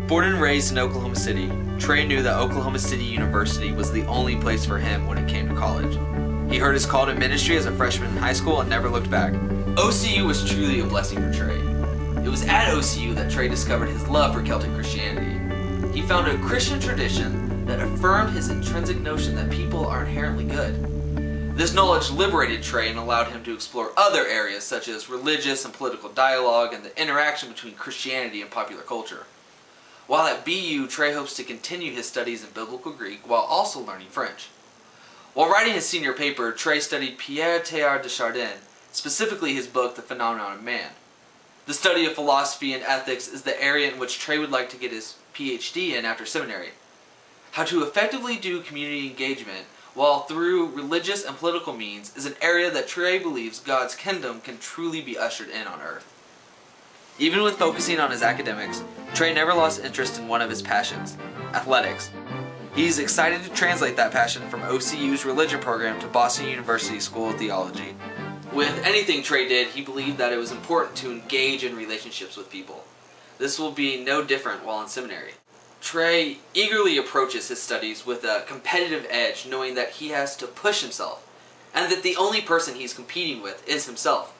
Born and raised in Oklahoma City, Trey knew that Oklahoma City University was the only place for him when it came to college. He heard his call to ministry as a freshman in high school and never looked back. OCU was truly a blessing for Trey. It was at OCU that Trey discovered his love for Celtic Christianity. He found a Christian tradition that affirmed his intrinsic notion that people are inherently good. This knowledge liberated Trey and allowed him to explore other areas such as religious and political dialogue and the interaction between Christianity and popular culture. While at BU, Trey hopes to continue his studies in Biblical Greek while also learning French. While writing his senior paper, Trey studied Pierre Teilhard de Chardin, specifically his book, The Phenomenon of Man. The study of philosophy and ethics is the area in which Trey would like to get his PhD in after seminary. How to effectively do community engagement while through religious and political means is an area that Trey believes God's kingdom can truly be ushered in on earth. Even with focusing on his academics, Trey never lost interest in one of his passions, athletics. He's excited to translate that passion from OCU's religion program to Boston University School of Theology. With anything Trey did, he believed that it was important to engage in relationships with people. This will be no different while in seminary. Trey eagerly approaches his studies with a competitive edge, knowing that he has to push himself, and that the only person he's competing with is himself.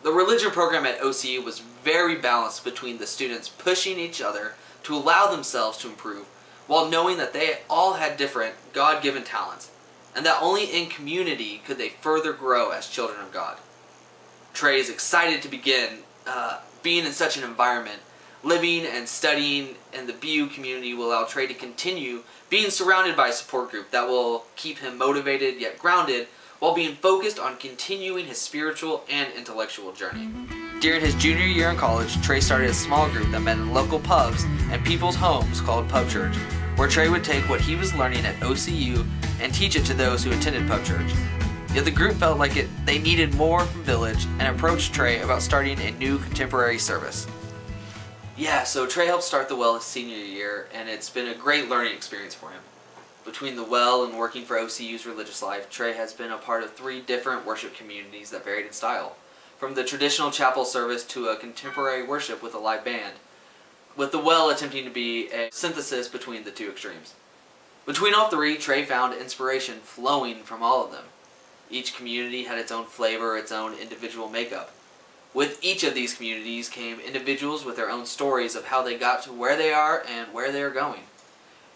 The religion program at OCU was very balanced between the students pushing each other to allow themselves to improve, while knowing that they all had different God-given talents, and that only in community could they further grow as children of God. Trey is excited to begin being in such an environment. Living and studying in the BU community will allow Trey to continue being surrounded by a support group that will keep him motivated yet grounded while being focused on continuing his spiritual and intellectual journey. During his junior year in college, Trey started a small group that met in local pubs and people's homes called Pub Church, where Trey would take what he was learning at OCU and teach it to those who attended Pub Church. Yet the group felt like they needed more from Village and approached Trey about starting a new contemporary service. Yeah, so Trey helped start the Well his senior year, and it's been a great learning experience for him. Between the Well and working for OCU's religious life, Trey has been a part of 3 different worship communities that varied in style, from the traditional chapel service to a contemporary worship with a live band, with the Well attempting to be a synthesis between the 2 extremes. Between all 3, Trey found inspiration flowing from all of them. Each community had its own flavor, its own individual makeup. With each of these communities came individuals with their own stories of how they got to where they are and where they are going.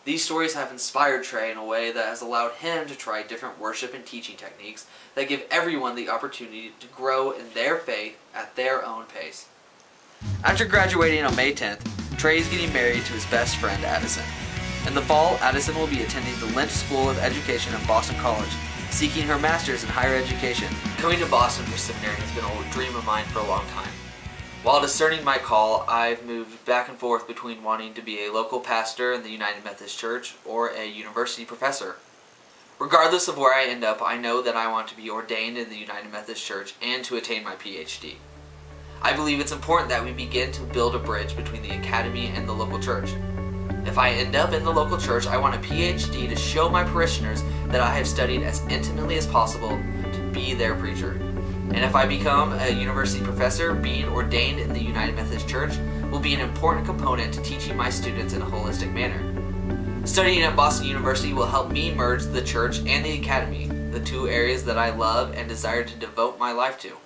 These stories have inspired Trey in a way that has allowed him to try different worship and teaching techniques that give everyone the opportunity to grow in their faith at their own pace. After graduating on May 10th, Trey is getting married to his best friend Addison. In the fall, Addison will be attending the Lynch School of Education at Boston College, seeking her master's in higher education. Coming to Boston for seminary has been a dream of mine for a long time. While discerning my call, I've moved back and forth between wanting to be a local pastor in the United Methodist Church or a university professor. Regardless of where I end up, I know that I want to be ordained in the United Methodist Church and to attain my PhD. I believe it's important that we begin to build a bridge between the academy and the local church. If I end up in the local church, I want a PhD to show my parishioners that I have studied as intimately as possible to be their preacher. And if I become a university professor, being ordained in the United Methodist Church will be an important component to teaching my students in a holistic manner. Studying at Boston University will help me merge the church and the academy, the 2 areas that I love and desire to devote my life to.